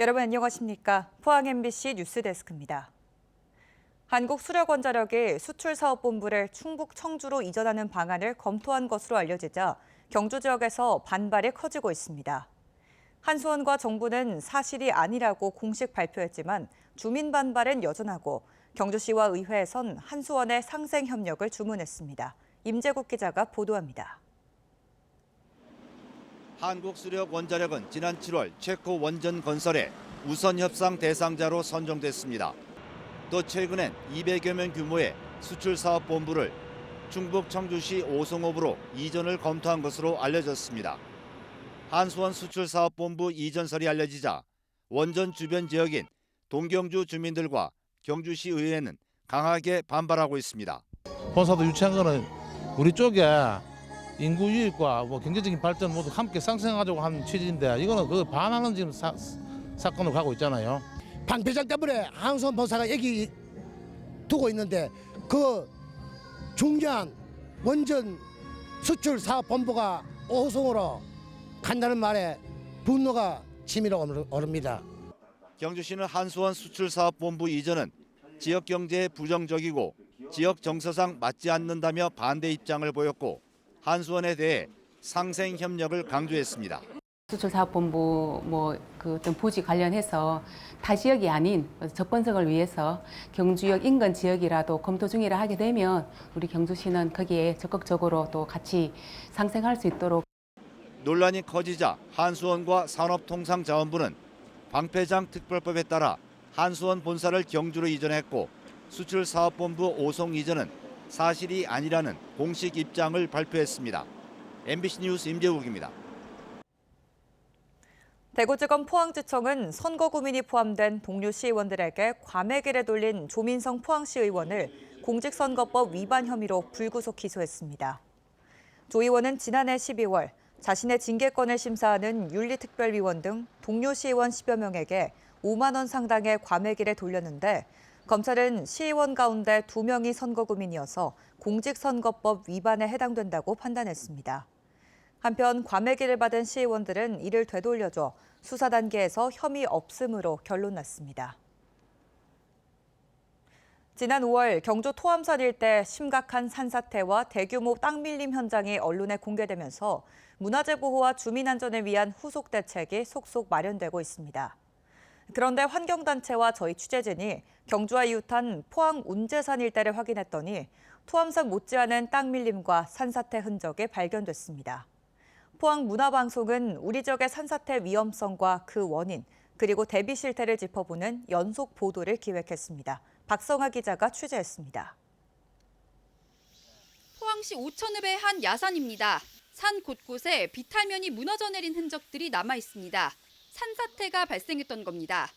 여러분 안녕하십니까? 포항 MBC 뉴스데스크입니다. 한국수력원자력이 수출사업본부를 충북 청주로 이전하는 방안을 검토한 것으로 알려지자 경주 지역에서 반발이 커지고 있습니다. 한수원과 정부는 사실이 아니라고 공식 발표했지만 주민 반발은 여전하고 경주시와 의회에선 한수원의 상생 협력을 주문했습니다. 임재국 기자가 보도합니다. 한국수력원자력은 지난 7월 체코 원전 건설에 우선 협상 대상자로 선정됐습니다. 또 최근엔 200여 명 규모의 수출사업본부를 충북 청주시 오송읍으로 이전을 검토한 것으로 알려졌습니다. 한수원 수출사업본부 이전설이 알려지자 원전 주변 지역인 동경주 주민들과 경주시 의회는 강하게 반발하고 있습니다. 본사도 유치한 거는 우리 쪽에 인구 유입과 경제적인 발전 모두 함께 상생하자고 하는 취지인데 이거는 그 반하는 지금 사건으로 가고 있잖아요. 방 회장 때문에 한수원 본사가 여기 두고 있는데 그 중요한 원전 수출 사업 본부가 오송으로 간다는 말에 분노가 치밀어 오릅니다. 경주시는 한수원 수출사업본부 이전은 지역 경제에 부정적이고 지역 정서상 맞지 않는다며 반대 입장을 보였고 한수원에 대해 상생 협력을 강조했습니다. 수출사업본부 그 어떤 부지 관련해서 타 지역이 아닌 접근성을 위해서 경주역 인근 지역이라도 검토 중이라 하게 되면 우리 경주시는 거기에 적극적으로 또 같이 상생할 수 있도록. 논란이 커지자 한수원과 산업통상자원부는 방패장 특별법에 따라 한수원 본사를 경주로 이전했고 수출사업본부 오송 이전은 사실이 아니라는 공식 입장을 발표했습니다. MBC 뉴스 임재욱입니다. 대구지검 포항지청은 선거구민이 포함된 동료 시의원들에게 과메기를 돌린 조민성 포항시 의원을 공직선거법 위반 혐의로 불구속 기소했습니다. 조 의원은 지난해 12월 자신의 징계권을 심사하는 윤리특별위원 등 동료 시의원 10여 명에게 5만 원 상당의 과메기를 돌렸는데 검찰은 시의원 가운데 2명이 선거구민이어서 공직선거법 위반에 해당된다고 판단했습니다. 한편 과메기를 받은 시의원들은 이를 되돌려줘 수사 단계에서 혐의 없음으로 결론났습니다. 지난 5월 경주 토암산 일대 심각한 산사태와 대규모 땅 밀림 현장이 언론에 공개되면서 문화재 보호와 주민 안전을 위한 후속 대책이 속속 마련되고 있습니다. 그런데 환경단체와 저희 취재진이 경주와 이웃한 포항 운제산 일대를 확인했더니 토암산 못지않은 땅 밀림과 산사태 흔적이 발견됐습니다. 포항문화방송은 우리 지역의 산사태 위험성과 그 원인, 그리고 대비 실태를 짚어보는 연속 보도를 기획했습니다. 박성아 기자가 취재했습니다. 포항시 오천읍의 한 야산입니다. 산 곳곳에 비탈면이 무너져 내린 흔적들이 남아 있습니다. 산사태가 발생했던 겁니다.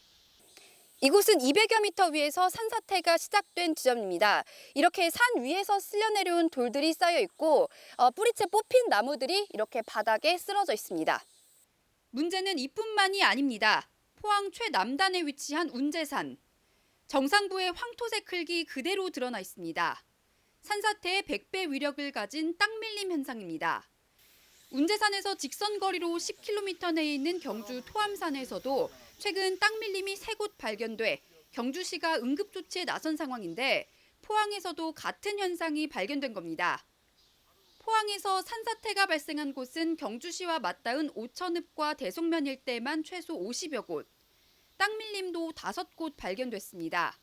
이곳은 200여 미터 위에서 산사태가 시작된 지점입니다. 이렇게 산 위에서 쓸려 내려온 돌들이 쌓여 있고 뿌리채 뽑힌 나무들이 이렇게 바닥에 쓰러져 있습니다. 문제는 이뿐만이 아닙니다. 포항 최남단에 위치한 운제산. 정상부의 황토색 흙이 그대로 드러나 있습니다. 산사태의 100배 위력을 가진 땅 밀림 현상입니다. 운제산에서 직선거리로 10km 내에 있는 경주 토암산에서도 최근 땅 밀림이 3곳 발견돼 경주시가 응급조치에 나선 상황인데 포항에서도 같은 현상이 발견된 겁니다. 포항에서 산사태가 발생한 곳은 경주시와 맞닿은 오천읍과 대송면 일대만 최소 50여 곳, 땅 밀림도 5곳 발견됐습니다.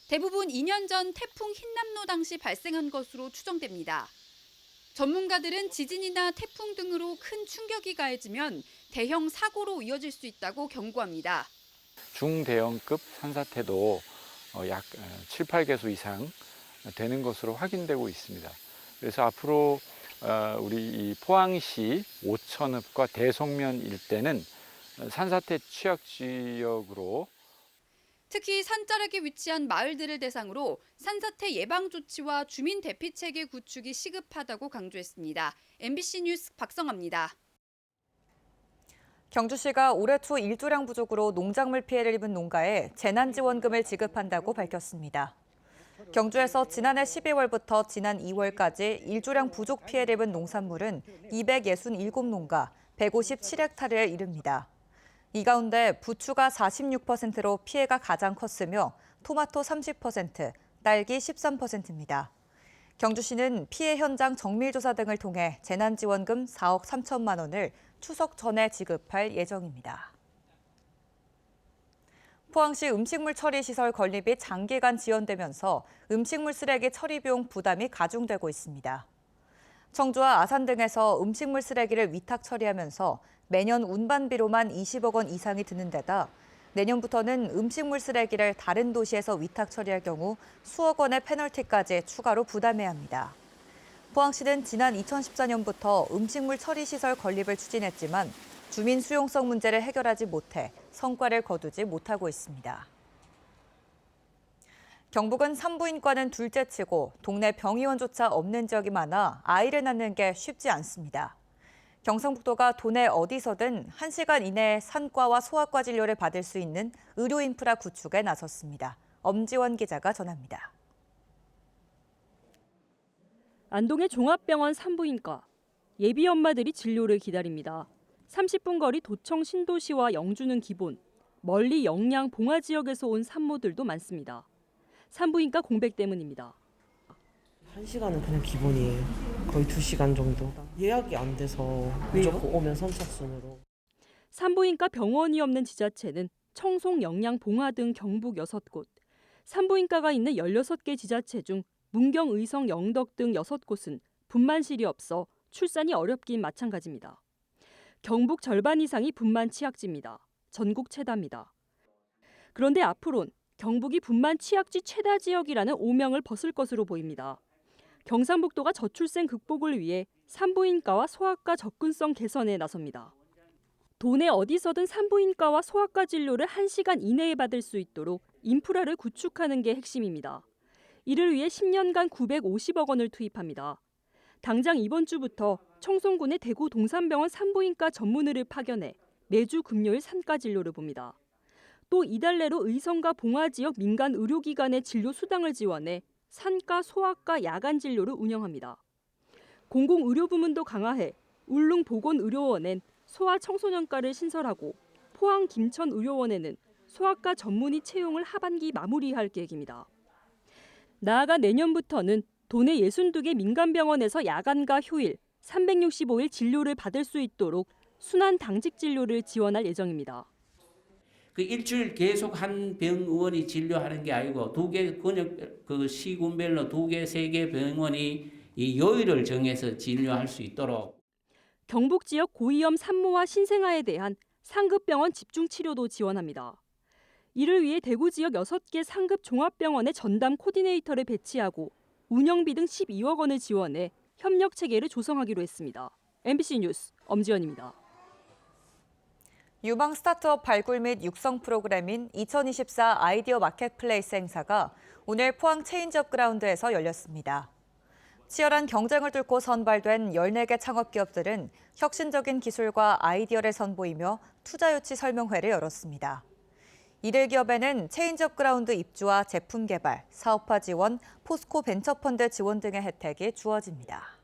대부분 2년 전 태풍 흰남노 당시 발생한 것으로 추정됩니다. 전문가들은 지진이나 태풍 등으로 큰 충격이 가해지면 대형 사고로 이어질 수 있다고 경고합니다. 중대형급 산사태도 약 7, 8개소 이상 되는 것으로 확인되고 있습니다. 그래서 앞으로 우리 이 포항시 오천읍과 대송면 일대는 산사태 취약 지역으로 특히 산자락에 위치한 마을들을 대상으로 산사태 예방 조치와 주민 대피 체계 구축이 시급하다고 강조했습니다. MBC 뉴스 박성아입니다. 경주시가 올해 초 일조량 부족으로 농작물 피해를 입은 농가에 재난지원금을 지급한다고 밝혔습니다. 경주에서 지난해 12월부터 지난 2월까지 일조량 부족 피해를 입은 농산물은 267농가 157헥타르에 이릅니다. 이 가운데 부추가 46%로 피해가 가장 컸으며 토마토 30%, 딸기 13%입니다. 경주시는 피해 현장 정밀조사 등을 통해 재난지원금 4억 3천만 원을 추석 전에 지급할 예정입니다. 포항시 음식물 처리 시설 건립이 장기간 지연되면서 음식물 쓰레기 처리 비용 부담이 가중되고 있습니다. 청주와 아산 등에서 음식물 쓰레기를 위탁 처리하면서 매년 운반비로만 20억 원 이상이 드는 데다 내년부터는 음식물 쓰레기를 다른 도시에서 위탁 처리할 경우 수억 원의 페널티까지 추가로 부담해야 합니다. 포항시는 지난 2014년부터 음식물 처리 시설 건립을 추진했지만 주민 수용성 문제를 해결하지 못해 성과를 거두지 못하고 있습니다. 경북은 산부인과는 둘째치고 동네 병의원조차 없는 지역이 많아 아이를 낳는 게 쉽지 않습니다. 경상북도가 도내 어디서든 1시간 이내에 산과와 소아과 진료를 받을 수 있는 의료 인프라 구축에 나섰습니다. 엄지원 기자가 전합니다. 안동의 종합병원 산부인과. 예비 엄마들이 진료를 기다립니다. 30분 거리 도청 신도시와 영주는 기본, 멀리 영양 봉화 지역에서 온 산모들도 많습니다. 산부인과 공백 때문입니다. 1시간은 그냥 기본이에요. 거의 2시간 정도. 예약이 안 돼서 무조건 오면 선착순으로. 산부인과 병원이 없는 지자체는 청송, 영양, 봉화 등 경북 6곳. 산부인과가 있는 16개 지자체 중 문경, 의성, 영덕 등 6곳은 분만실이 없어 출산이 어렵긴 마찬가지입니다. 경북 절반 이상이 분만 취약지입니다. 전국 최다입니다. 그런데 앞으론 경북이 분만 취약지 최다 지역이라는 오명을 벗을 것으로 보입니다. 경상북도가 저출생 극복을 위해 산부인과와 소아과 접근성 개선에 나섭니다. 도내 어디서든 산부인과와 소아과 진료를 1시간 이내에 받을 수 있도록 인프라를 구축하는 게 핵심입니다. 이를 위해 10년간 950억 원을 투입합니다. 당장 이번 주부터 청송군의 대구 동산병원 산부인과 전문의를 파견해 매주 금요일 산과 진료를 봅니다. 또 이달 내로 의성과 봉화 지역 민간 의료기관의 진료 수당을 지원해 산과 소아과 야간 진료를 운영합니다. 공공의료부문도 강화해 울릉보건의료원엔 소아청소년과를 신설하고 포항 김천의료원에는 소아과 전문의 채용을 하반기 마무리할 계획입니다. 나아가 내년부터는 도내 62개 민간병원에서 야간과 휴일 365일 진료를 받을 수 있도록 순환 당직 진료를 지원할 예정입니다. 그 일주일 계속 한 병원이 진료하는 게 아니고 2개 근역 그 시군별로 2개, 3개 병원이 이 요일을 정해서 진료할 수 있도록. 경북 지역 고위험 산모와 신생아에 대한 상급병원 집중치료도 지원합니다. 이를 위해 대구 지역 6개 상급 종합병원에 전담 코디네이터를 배치하고 운영비 등 12억 원을 지원해 협력 체계를 조성하기로 했습니다. MBC 뉴스 엄지연입니다. 유망 스타트업 발굴 및 육성 프로그램인 2024 아이디어 마켓플레이스 행사가 오늘 포항 체인지업 그라운드에서 열렸습니다. 치열한 경쟁을 뚫고 선발된 14개 창업기업들은 혁신적인 기술과 아이디어를 선보이며 투자 유치 설명회를 열었습니다. 이들 기업에는 체인지업 그라운드 입주와 제품 개발, 사업화 지원, 포스코 벤처펀드 지원 등의 혜택이 주어집니다.